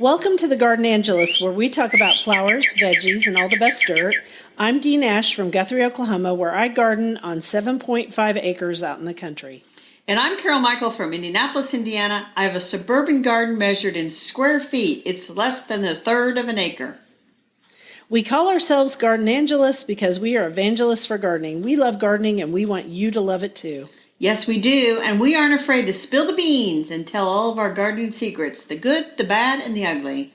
Welcome to the Garden Angelus, where we talk about flowers, veggies, and all the best dirt. I'm Dee Nash from Guthrie, Oklahoma, where I garden on 7.5 acres out in the country. And I'm Carol Michael from Indianapolis, Indiana. I have a suburban garden measured in square feet. It's less than a third of an acre. We call ourselves Garden Angelus because we are evangelists for gardening. We love gardening and we want you to love it too. Yes, we do, and we aren't afraid to spill the beans and tell all of our gardening secrets, the good, the bad, and the ugly.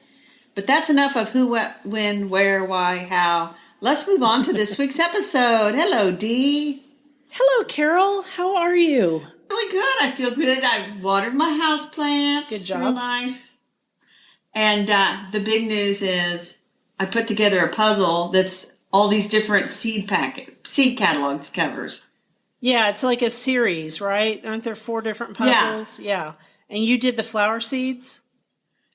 But that's enough of who, what, when, where, why, how. Let's move on to this week's episode. Hello, Dee. Hello, Carol. How are you? Really good. I feel good. I watered my houseplants. Good job. Real nice. And the big news is I put together a puzzle that's all these different seed catalogs covers. Yeah, it's like a series, right? Aren't there 4 different puzzles? Yeah. And you did the flower seeds?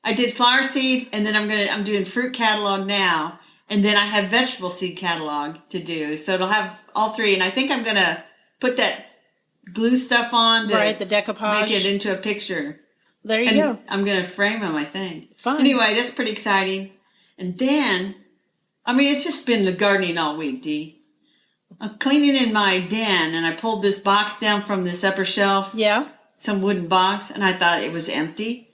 I did flower seeds, and then I'm doing fruit catalog now, and then I have vegetable seed catalog to do. So it'll have all 3, and I think I'm gonna put that glue stuff on to the decoupage. make it into a picture. There you go. I'm gonna frame them, I think. Fun. Anyway, that's pretty exciting. And then, it's just been the gardening all week, Dee. I'm cleaning in my den, and I pulled this box down from this upper shelf. Yeah. Some wooden box, and I thought it was empty.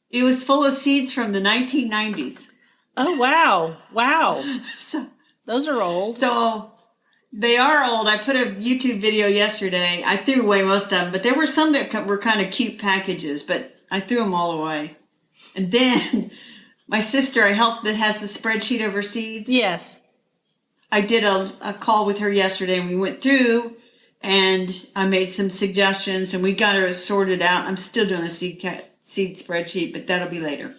It was full of seeds from the 1990s. Oh, wow. Wow. So, those are old. So they are old. I put a YouTube video yesterday. I threw away most of them, but there were some that were kind of cute packages, but I threw them all away. And then my sister, I helped, that has the spreadsheet of her seeds. Yes. I did a call with her yesterday, and we went through, and I made some suggestions, and we got her sorted out. I'm still doing a seed spreadsheet, but that'll be later.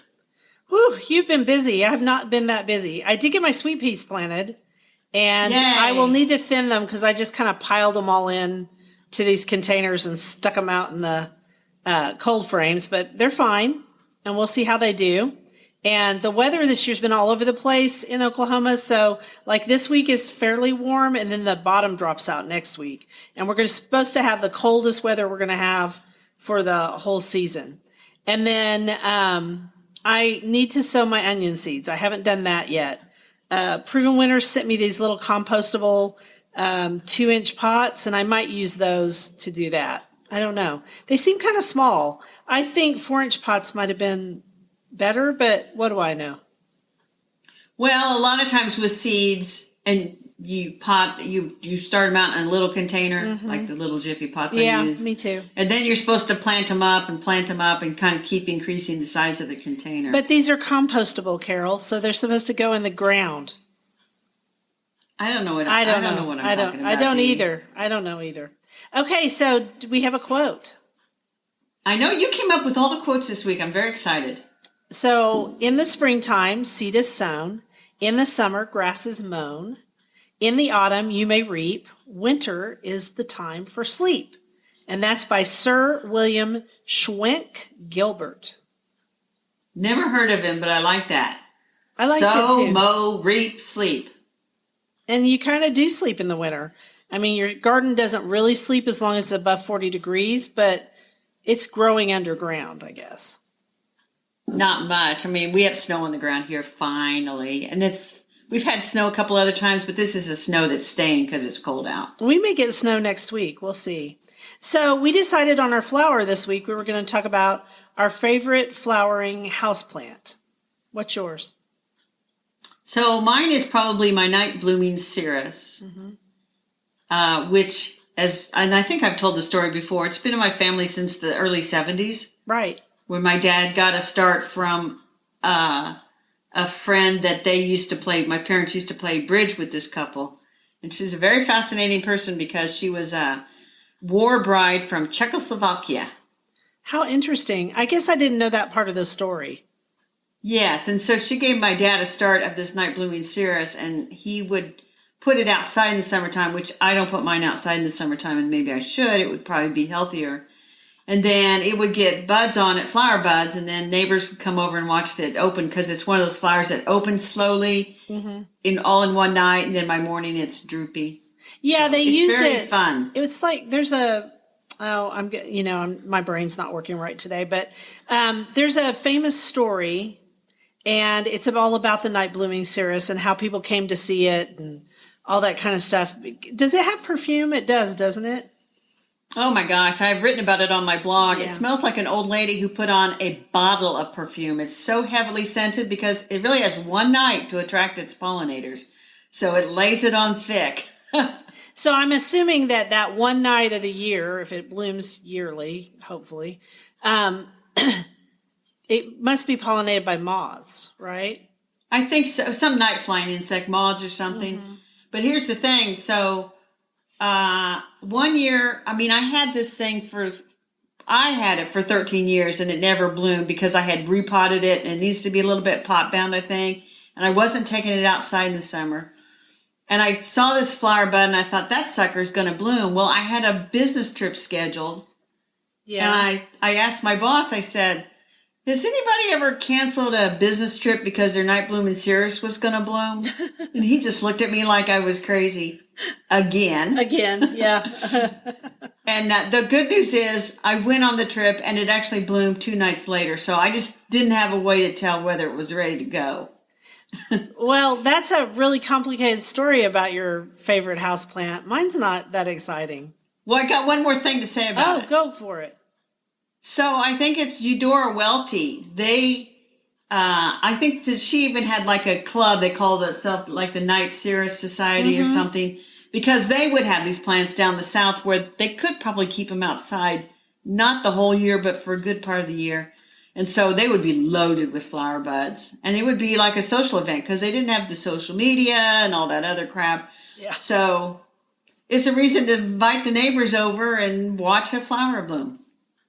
Whew, you've been busy. I have not been that busy. I did get my sweet peas planted, and Yay. I will need to thin them because I just kind of piled them all in to these containers and stuck them out in the cold frames, but they're fine, and we'll see how they do. And the weather this year's been all over the place in Oklahoma. So like this week is fairly warm, and then the bottom drops out next week. And we're supposed to have the coldest weather we're going to have for the whole season. And then I need to sow my onion seeds. I haven't done that yet. Proven Winners sent me these little compostable 2-inch pots, and I might use those to do that. I don't know. They seem kind of small. I think 4-inch pots might have been better, but what do I know? Well, a lot of times with seeds, and you start them out in a little container, like the little Jiffy pots I use. Yeah, me too. And then you're supposed to plant them up and kind of keep increasing the size of the container. But these are compostable, Carol, so they're supposed to go in the ground. I don't know what I'm talking about. I don't either. I don't know either. Okay, so we have a quote. I know you came up with all the quotes this week. I'm very excited. So, in the springtime, seed is sown. In the summer, grass is mown. In the autumn, you may reap. Winter is the time for sleep. And that's by Sir William Schwenk Gilbert. Never heard of him, but I like that. I like it sow, too. mow, reap, sleep. And you kind of do sleep in the winter. I mean, your garden doesn't really sleep as long as it's above 40 degrees, but it's growing underground, I guess. Not much. I mean, we have snow on the ground here finally, and we've had snow a couple other times, but this is a snow that's staying because it's cold out. We may get snow next week. We'll see. So we decided on our flower this week, we were going to talk about our favorite flowering houseplant. What's yours? So mine is probably my night blooming cereus, which, and I think I've told the story before, it's been in my family since the early 70s. Right. When my dad got a start from a friend that my parents used to play bridge with this couple. And she's a very fascinating person because she was a war bride from Czechoslovakia. How interesting. I guess I didn't know that part of the story. Yes, and so she gave my dad a start of this night blooming cereus, and he would put it outside in the summertime, which I don't put mine outside in the summertime, and maybe I should. It would probably be healthier. And then it would get buds on it, flower buds, and then neighbors would come over and watch it open because it's one of those flowers that opens slowly in one night, and then by morning it's droopy. Yeah, so they use it. It's very fun. It was like there's my brain's not working right today, but there's a famous story And it's all about the night blooming cereus and how people came to see it and all that kind of stuff. Does it have perfume? It does, doesn't it? Oh my gosh, I've written about it on my blog. Yeah. It smells like an old lady who put on a bottle of perfume. It's so heavily scented because it really has one night to attract its pollinators. So it lays it on thick. So I'm assuming that one night of the year, if it blooms yearly, hopefully, it must be pollinated by moths, right? I think so. Some night flying insect, moths or something. Mm-hmm. But here's the thing. So 1 year, I had this thing I had it for 13 years and it never bloomed because I had repotted it and it needs to be a little bit pot bound, I think. And I wasn't taking it outside in the summer. And I saw this flower bud and I thought that sucker's going to bloom. Well, I had a business trip scheduled. Yeah. And I asked my boss, I said, has anybody ever canceled a business trip because their night blooming cereus was going to bloom? And he just looked at me like I was crazy. Again, yeah. And the good news is I went on the trip and it actually bloomed 2 nights later. So I just didn't have a way to tell whether it was ready to go. Well, that's a really complicated story about your favorite houseplant. Mine's not that exciting. Well, I got one more thing to say about it. Oh, go for it. So I think it's Eudora Welty. I think that she even had like a club. They called itself like the Night Cereus Society or something, because they would have these plants down the south where they could probably keep them outside, not the whole year, but for a good part of the year. And so they would be loaded with flower buds. And it would be like a social event because they didn't have the social media and all that other crap. Yeah. So it's a reason to invite the neighbors over and watch a flower bloom.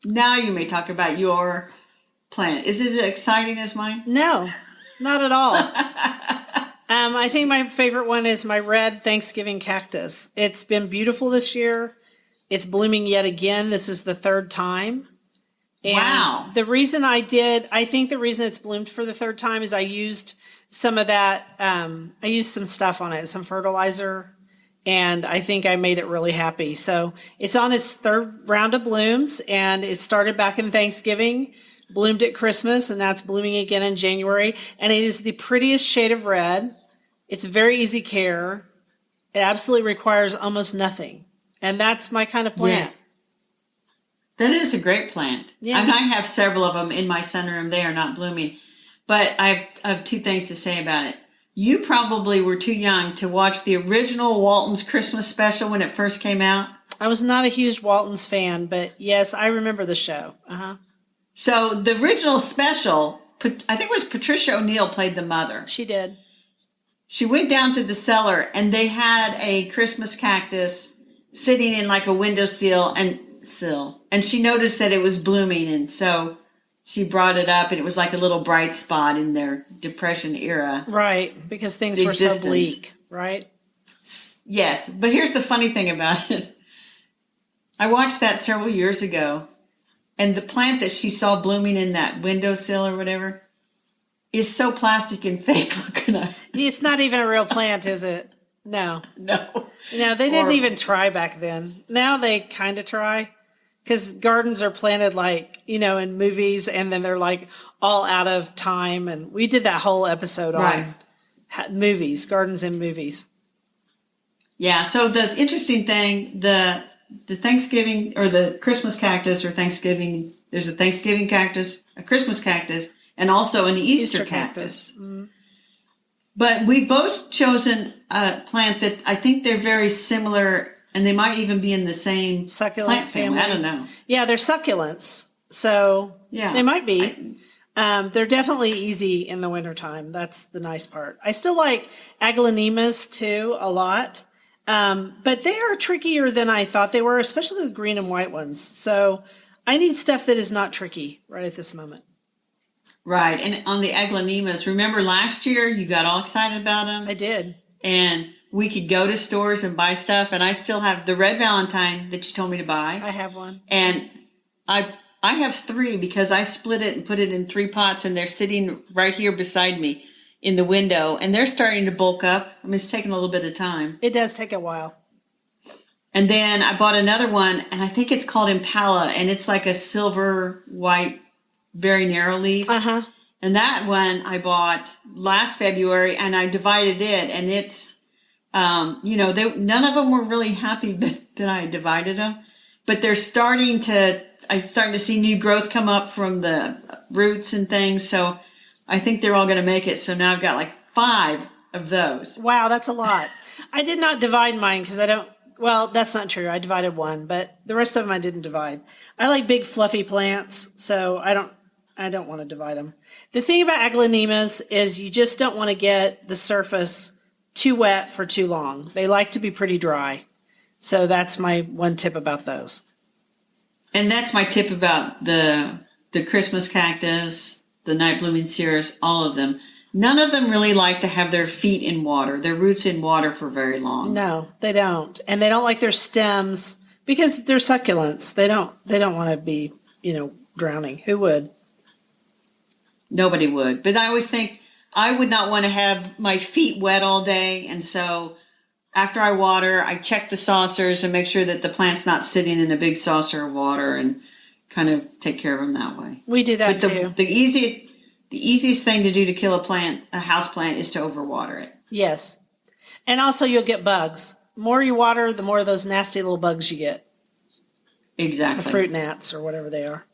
Now you may talk about your plant. Is it as exciting as mine? No, not at all. I think my favorite one is my red Thanksgiving cactus. It's been beautiful this year. It's blooming yet again. This is the 3rd time. And wow. I think the reason it's bloomed for the 3rd time is I used some of that, I used some stuff on it, some fertilizer, and I think I made it really happy. So it's on its 3rd round of blooms, and it started back in Thanksgiving, bloomed at Christmas, and now it's blooming again in January. And it is the prettiest shade of red. It's very easy care. It absolutely requires almost nothing. And that's my kind of plant. Yeah. That is a great plant. Yeah. And I have several of them in my sunroom. They are not blooming. But I have 2 things to say about it. You probably were too young to watch the original Walton's Christmas special when it first came out. I was not a huge Walton's fan, but yes, I remember the show. So the original special, I think it was Patricia O'Neill played the mother. She did. She went down to the cellar and they had a Christmas cactus sitting in like a windowsill and she noticed that it was blooming, and so she brought it up, and it was like a little bright spot in their Depression era. Right, because things were so bleak, right? Yes, but here's the funny thing about it. I watched that several years ago, and the plant that she saw blooming in that windowsill or whatever is so plastic and fake looking. It's not even a real plant, is it? No. No. No, they didn't even try back then. Now they kind of try. Because gardens are planted in movies, and then they're like all out of time. And we did that whole episode on movies, gardens and movies. Yeah. So the interesting thing, the Thanksgiving or the Christmas cactus or Thanksgiving, there's a Thanksgiving cactus, a Christmas cactus, and also an Easter cactus. Mm-hmm. But we both chosen a plant that I think they're very similar. And they might even be in the same succulent plant family. I don't know. Yeah, they're succulents. So they might be. They're definitely easy in the wintertime. That's the nice part. I still like aglaonemas too a lot. But they are trickier than I thought they were, especially the green and white ones. So I need stuff that is not tricky right at this moment. Right. And on the aglaonemas, remember last year you got all excited about them? I did. And we could go to stores and buy stuff, and I still have the red Valentine that you told me to buy. I have one. And I have 3 because I split it and put it in 3 pots, and they're sitting right here beside me in the window, and they're starting to bulk up. It's taking a little bit of time. It does take a while. And then I bought another one, and I think it's called Impala, and it's like a silver, white, very narrow leaf. And that one I bought last February, and I divided it, and it's, none of them were really happy that I divided them, but I'm starting to see new growth come up from the roots and things. So I think they're all going to make it. So now I've got like 5 of those. Wow, that's a lot. I did not divide mine because well, that's not true. I divided one, but the rest of them I didn't divide. I like big fluffy plants, so I don't want to divide them. The thing about aglaonemas is you just don't want to get the surface too wet for too long. They like to be pretty dry. So that's my one tip about those. And that's my tip about the Christmas cactus, the night blooming cereus, all of them. None of them really like to have their feet in water, their roots in water for very long. No, they don't. And they don't like their stems because they're succulents. They don't want to be, drowning. Who would? Nobody would. But I always think I would not want to have my feet wet all day. And so after I water, I check the saucers and make sure that the plant's not sitting in a big saucer of water and kind of take care of them that way. We do that too. The easiest thing to do to kill a house plant is to overwater it. Yes. And also you'll get bugs. The more you water, the more of those nasty little bugs you get. Exactly. The fruit gnats or whatever they are.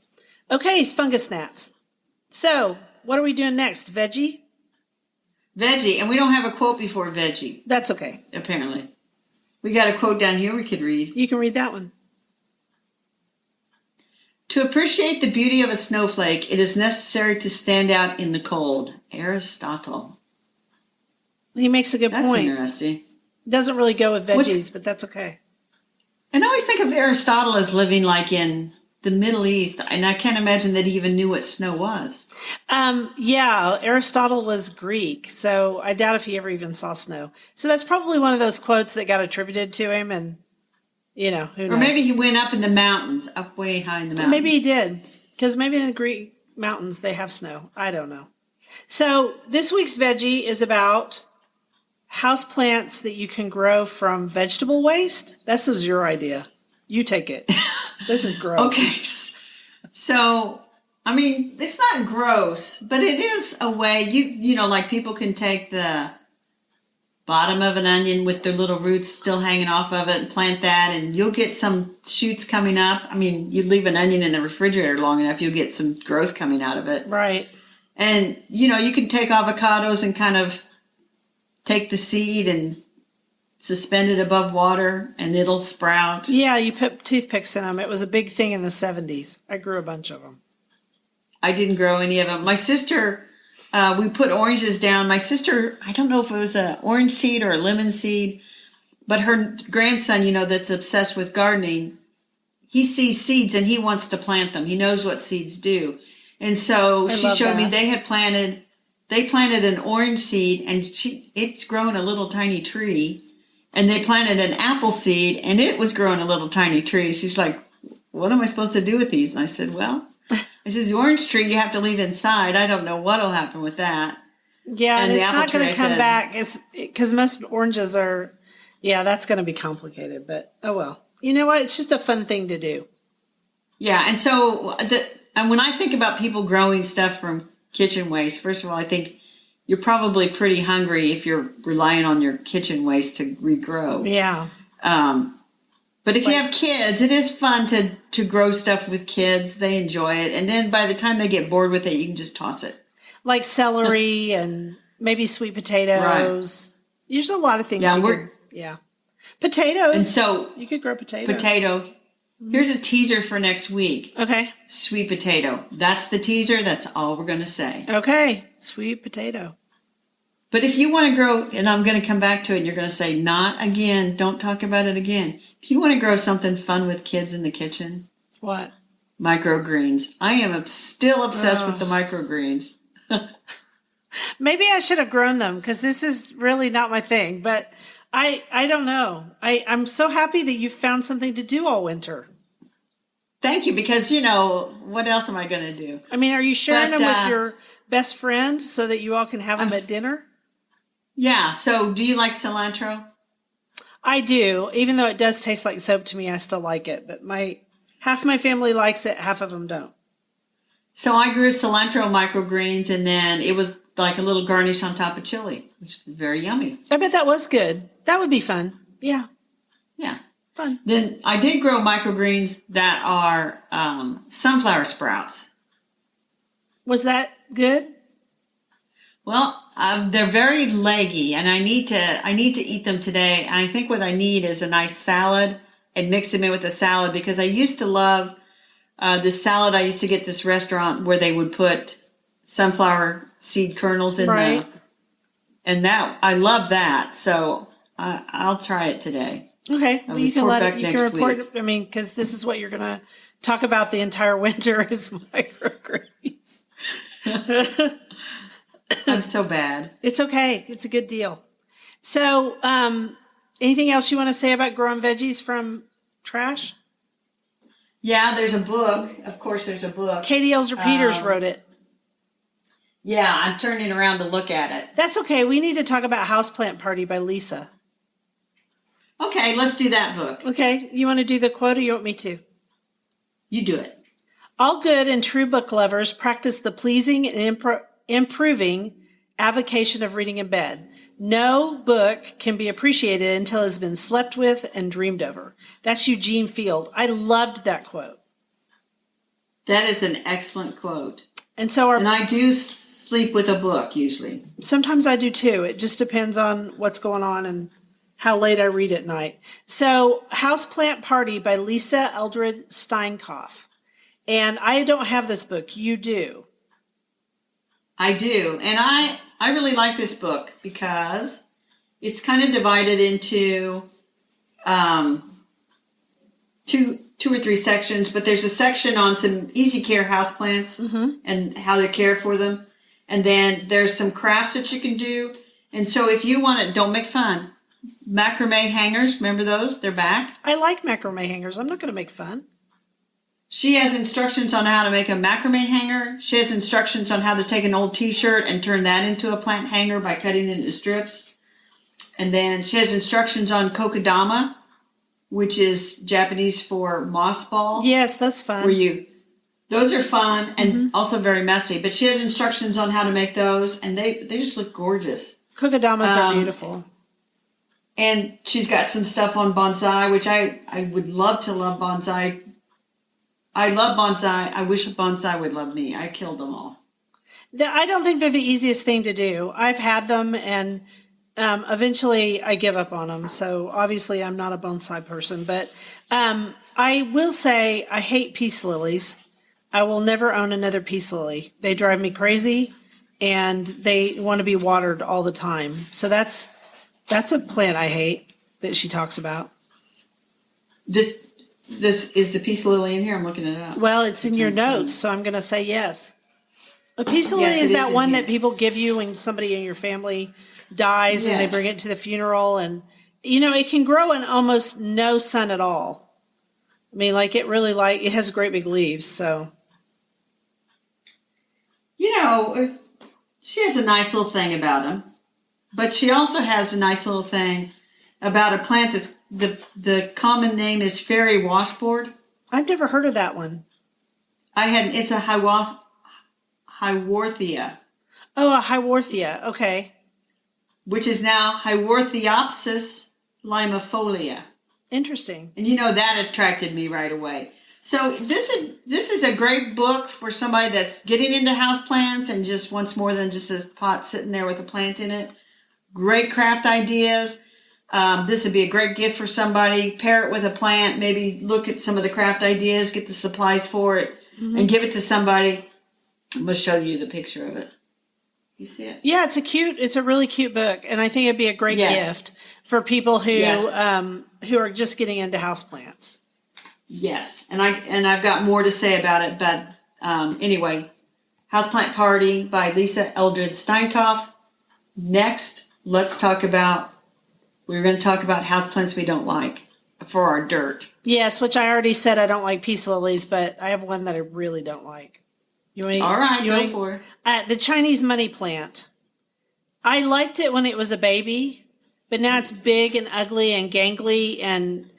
Okay, fungus gnats. So, what are we doing next? Veggie? Veggie. And we don't have a quote before veggie. That's okay. Apparently. We got a quote down here we could read. You can read that one. To appreciate the beauty of a snowflake, it is necessary to stand out in the cold. Aristotle. He makes a good That's point. interesting. Doesn't really go with veggies, but that's okay. And I always think of Aristotle as living like in the Middle East, and I can't imagine that he even knew what snow was. Yeah, Aristotle was Greek, so I doubt if he ever even saw snow. So that's probably one of those quotes that got attributed to him, and who knows? Or maybe he went up in the mountains, up way high in the mountains. Maybe he did, because maybe in the Greek mountains they have snow. I don't know. So this week's veggie is about houseplants that you can grow from vegetable waste. This was your idea. You take it. This is gross. Okay. So, I mean, it's not gross, but it is a way, like people can take the bottom of an onion with their little roots still hanging off of it and plant that, and you'll get some shoots coming up. I mean, you leave an onion in the refrigerator long enough, you'll get some growth coming out of it. Right. And, you can take avocados and kind of take the seed and suspend it above water and it'll sprout. Yeah, you put toothpicks in them. It was a big thing in the 70s. I grew a bunch of them. I didn't grow any of them. My sister, we put oranges down. My sister, I don't know if it was an orange seed or a lemon seed, but her grandson, that's obsessed with gardening, he sees seeds and he wants to plant them. He knows what seeds do. And so she showed me they planted an orange seed and it's grown a little tiny tree. And they planted an apple seed and it was growing a little tiny tree. She's like, what am I supposed to do with these? And I said, the orange tree you have to leave inside. I don't know what will happen with that. Yeah, and it's not going to come back because most oranges are, that's going to be complicated. But, oh well. You know what? It's just a fun thing to do. Yeah, and so and when I think about people growing stuff from kitchen waste, first of all, I think you're probably pretty hungry if you're relying on your kitchen waste to regrow. Yeah. But if you have kids, it is fun to grow stuff with kids. They enjoy it. And then by the time they get bored with it, you can just toss it. Like celery and maybe sweet potatoes. Right. There's a lot of things. Potatoes. And so you could grow potatoes. Potato. Here's a teaser for next week. Okay. Sweet potato. That's the teaser. That's all we're going to say. Okay. Sweet potato. But if you want to grow, and I'm going to come back to it, and you're going to say, not again. Don't talk about it again. If you want to grow something fun with kids in the kitchen. What? Microgreens. I am still obsessed with the microgreens. Maybe I should have grown them because this is really not my thing. But I don't know. I'm so happy that you found something to do all winter. Thank you, because, what else am I going to do? I mean, are you sharing them with your best friend so that you all can have them at dinner? Yeah. So do you like cilantro? I do. Even though it does taste like soap to me, I still like it. But half my family likes it, half of them don't. So I grew cilantro microgreens, and then it was like a little garnish on top of chili. It's very yummy. I bet that was good. That would be fun. Yeah, Yeah. fun. Then I did grow microgreens that are sunflower sprouts. Was that good? Well, they're very leggy, and I need to eat them today. And I think what I need is a nice salad and mix them in with a salad, because I used to love this salad. I used to get this restaurant where they would put sunflower seed kernels in Right. and that I love that. So I'll try it today. Okay. Well, you can report let back it. You can next report. week. I mean, because this is what you're going to talk about the entire winter is microgreens. I'm so bad. It's okay. It's a good deal. So, anything else you want to say about growing veggies from trash? Yeah, there's a book. Of course, there's a book. Katie Elser Peters wrote it. Yeah, I'm turning around to look at it. That's okay. We need to talk about Houseplant Party by Lisa. Okay, let's do that book. Okay. You want to do the quote or you want me to? You do it. All good and true book lovers practice the pleasing and improving avocation of reading in bed. No book can be appreciated until it has been slept with and dreamed over. That's Eugene Field. I loved that quote. That is an excellent quote. And so And I do sleep with a book usually. sometimes I do too. It just depends on what's going on and how late I read at night. So Houseplant Party by Lisa Eldred Steinkopf. And I don't have this book. You do. I do. And I really like this book because it's kind of divided into two or three sections, but there's a section on some easy care houseplants and how to care for them. And then there's some crafts that you can do. And so if you want to, don't make fun. Macrame hangers, remember those? They're back. I like macrame hangers. I'm not going to make fun. She has instructions on how to make a macrame hanger. She has instructions on how to take an old t-shirt and turn that into a plant hanger by cutting it into strips. And then she has instructions on kokedama, which is Japanese for moss ball. Yes, that's fun. Those are fun and also very messy. But she has instructions on how to make those, and they just look gorgeous. Kokedamas are beautiful. And she's got some stuff on bonsai, which I would love to love bonsai. I love bonsai. I wish bonsai would love me. I killed them all. I don't think they're the easiest thing to do. I've had them and eventually I give up on them. So obviously I'm not a bonsai person, but I will say I hate peace lilies. I will never own another peace lily. They drive me crazy and they want to be watered all the time. So that's a plant I hate that she talks about. This is the peace lily in here. I'm looking it up. Well, it's in your notes, so I'm going to say yes. A peace lily Yes, is it that is one in that here. people give you when somebody in your family dies and they Yes. bring it to the funeral. And, it can grow in almost no sun at all. I mean, it has great big leaves, so. She has a nice little thing about them. But she also has a nice little thing about a plant that's the common name is fairy washboard. I've never heard of that one. It's a Hyworthia, Oh, a Hyworthia. Okay. which is now Hyworthiopsis limafolia. Interesting. And that attracted me right away. So this is a great book for somebody that's getting into houseplants and just wants more than just a pot sitting there with a plant in it. Great craft ideas. This would be a great gift for somebody. Pair it with a plant. Maybe look at some of the craft ideas, get the supplies for it, and give it to somebody. I'm going to show you the picture of it. You see it? Yeah, it's a really cute book. And I think it'd be a great Yes. gift for people who, Yes. who are just getting into houseplants. Yes, and I've got more to say about it, but anyway, Houseplant Party by Lisa Eldred Steinkopf. Next, we're going to talk about houseplants we don't like for our dirt. Yes, which I already said I don't like peace lilies, but I have one that I really don't like. All right, go for it. The Chinese money plant. I liked it when it was a baby, but now it's big and ugly and gangly and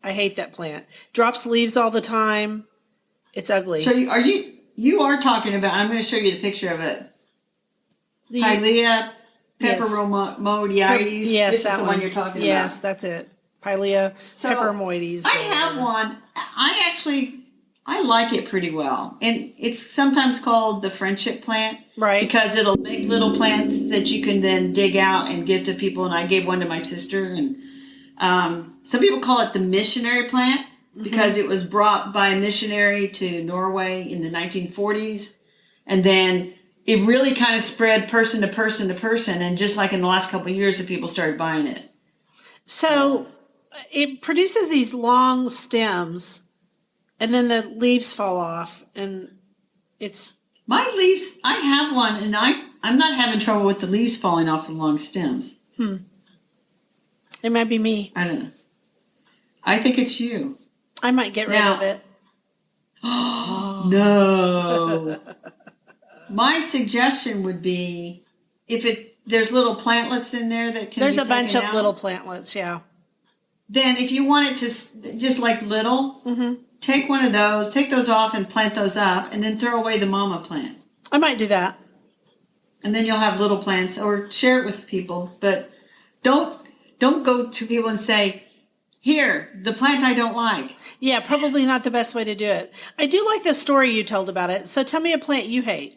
I hate that plant. Drops leaves all the time. It's ugly. So you you are talking about, I'm going to show you the picture of it. The- Pilea Yes. pepperomoides. Yes, This is that the one you're talking Yes, about. that's it. Pilea So, pepperomoides. I have one. I like it pretty well. And it's sometimes called the friendship plant. Right. Because it'll make little plants that you can then dig out and give to people. And I gave one to my sister. And some people call it the missionary plant because it was brought by a missionary to Norway in the 1940s. And then it really kind of spread person to person to person. And just like in the last couple of years, the people started buying it. So it produces these long stems, and then the leaves fall off, and it's... My leaves, I have one, and I'm not having trouble with the leaves falling off the long stems. It might be me. I don't know. I think it's you. I might get rid of it. No. My suggestion would be if there's little plantlets in there that can There's be a bunch taken of out, little plantlets, yeah. then if you want it to just like little, take one of those, take those off and plant those up, and then throw away the mama plant. I might do that. And then you'll have little plants, or share it with people. But don't go to people and say, here, the plant I don't like. Yeah, probably not the best way to do it. I do like the story you told about it. So tell me a plant you hate.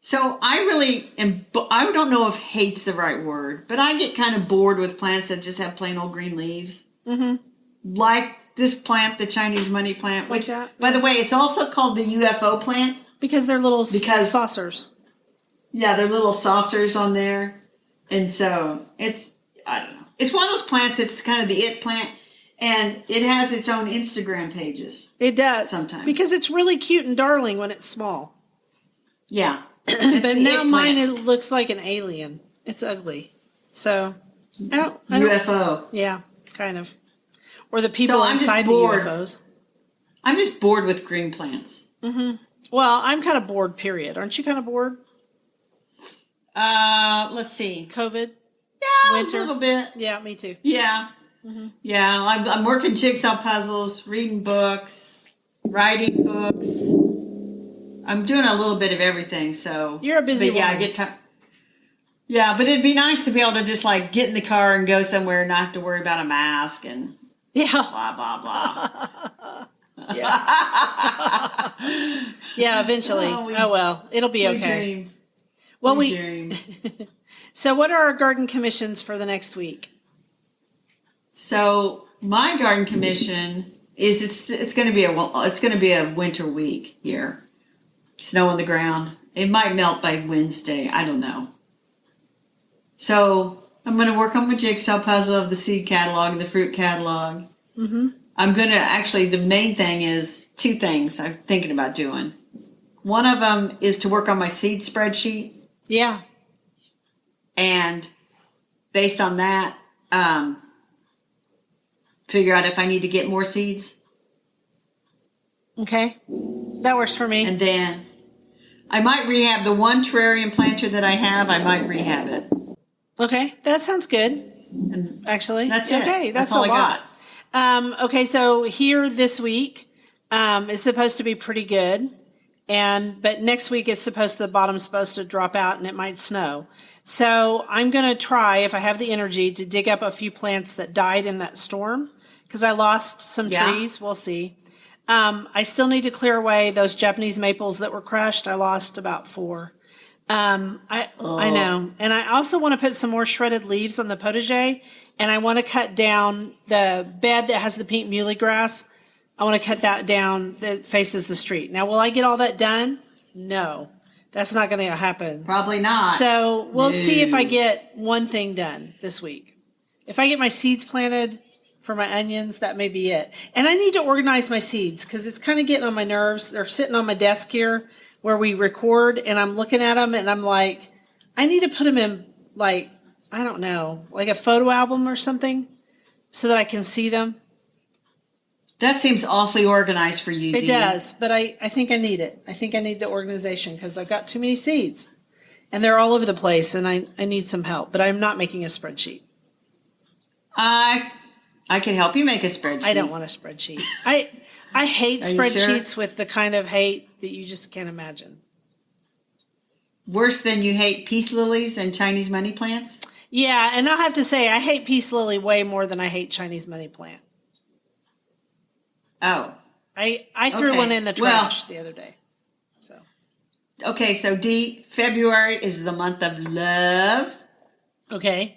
So I really am, I don't know if hate's the right word, but I get kind of bored with plants that just have plain old green leaves. Like this plant, the Chinese money plant. Like Which, that? by the way, it's also called the UFO plant. Because they're little saucers. Yeah, they're little saucers on there. And so I don't know. It's one of those plants that's kind of the it plant. And it has its own Instagram pages. It does. Sometimes. Because it's really cute and darling when it's small. Yeah. But now mine looks like an alien. It's ugly. So, UFO. Yeah, kind of. Or the people So I'm just inside the bored. UFOs. I'm just bored with green plants. Well, I'm kind of bored, period. Aren't you kind of bored? Let's see. COVID? Yeah, Winter? a little bit. Yeah, me too. Yeah. Yeah, I'm working jigsaw puzzles, reading books, writing books. I'm doing a little bit of everything, so. You're a busy but yeah, woman. I get time. Yeah, but it'd be nice to be able to just like get in the car and go somewhere and not have to worry about a mask and Yeah. blah, blah, blah. Yeah, eventually. Oh, well, it'll be We okay. dream. Well, We dream. So what are our garden commissions for the next week? So my garden commission is it's going to be a winter week here. Snow on the ground. It might melt by Wednesday. I don't know. So I'm going to work on my jigsaw puzzle of the seed catalog and the fruit catalog. I'm going to actually, the main thing is two things I'm thinking about doing. One of them is to work on my seed spreadsheet. Yeah. And based on that, figure out if I need to get more seeds. Okay. That works for me. And then I might rehab the one terrarium planter that I have. I might rehab it. Okay. That sounds good. And Actually. that's it. Okay. That's all a I lot. got. Okay. So here this week is supposed to be pretty good. But next week the bottom's supposed to drop out and it might snow. So I'm going to try, if I have the energy, to dig up a few plants that died in that storm because I lost some trees. We'll see. I still need to clear away those Japanese maples that were crushed. I lost about 4. I know. And I also want to put some more shredded leaves on the potager, and I want to cut down the bed that has the pink muhly grass. I want to cut that down that faces the street. Now, will I get all that done? No, that's not going to happen. Probably not. So we'll see if I get one thing done this week. If I get my seeds planted for my onions, that may be it. And I need to organize my seeds because it's kind of getting on my nerves. They're sitting on my desk here where we record, and I'm looking at them, and I'm like, I need to put them in, like, I don't know, like a photo album or something so that I can see them. That seems awfully organized for you, It Dee. does, but I think I need it. I think I need the organization because I've got too many seeds. And they're all over the place, and I need some help. But I'm not making a spreadsheet. I can help you make a spreadsheet. I don't want a spreadsheet. I I hate Are you sure? spreadsheets with the kind of hate that you just can't imagine. Worse than you hate peace lilies and Chinese money plants? Yeah, and I'll have to say, I hate peace lily way more than I hate Chinese money plant. Oh. I threw Okay. one in the trash the other day. So Okay, so Dee, February is the month of love. okay,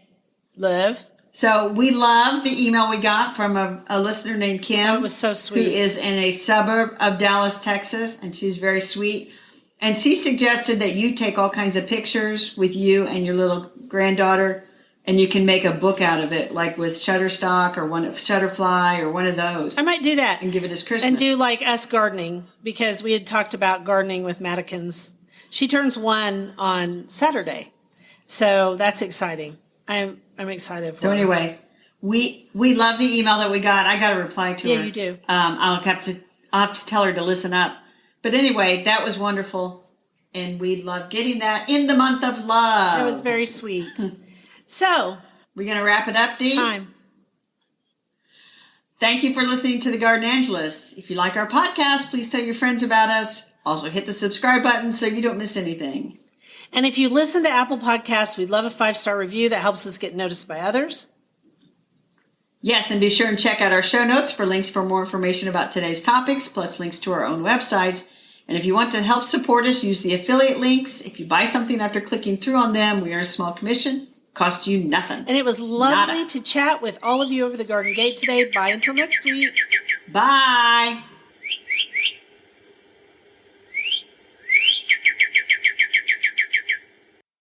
love. So we love the email we got from a listener named Kim. That was so sweet. Who is in a suburb of Dallas, Texas, and she's very sweet. And she suggested that you take all kinds of pictures with you and your little granddaughter, and you can make a book out of it, like with Shutterstock or one of Shutterfly or one of those. I might do that And give it as Christmas. and do like us gardening, because we had talked about gardening with Madikins. She turns 1 on Saturday, so that's exciting. I'm excited for So her. anyway, we love the email that we got. I got a reply to her. Yeah, you do. I'll have to tell her to listen up. But anyway, that was wonderful, and we love getting that in the month of love. That was very sweet. So We're gonna wrap it up, Dee. time. Thank you for listening to the Garden Angelus. If you like our podcast, please tell your friends about us. Also, hit the subscribe button so you don't miss anything. And if you listen to Apple Podcasts, we'd love a 5-star review. That helps us get noticed by others. Yes, and be sure and check out our show notes for links for more information about today's topics, plus links to our own websites. And if you want to help support us, use the affiliate links. If you buy something after clicking through on them, we earn a small commission. Cost you nothing. And it was lovely Nada. to chat with all of you over the Garden Gate today. Bye until next week. Bye.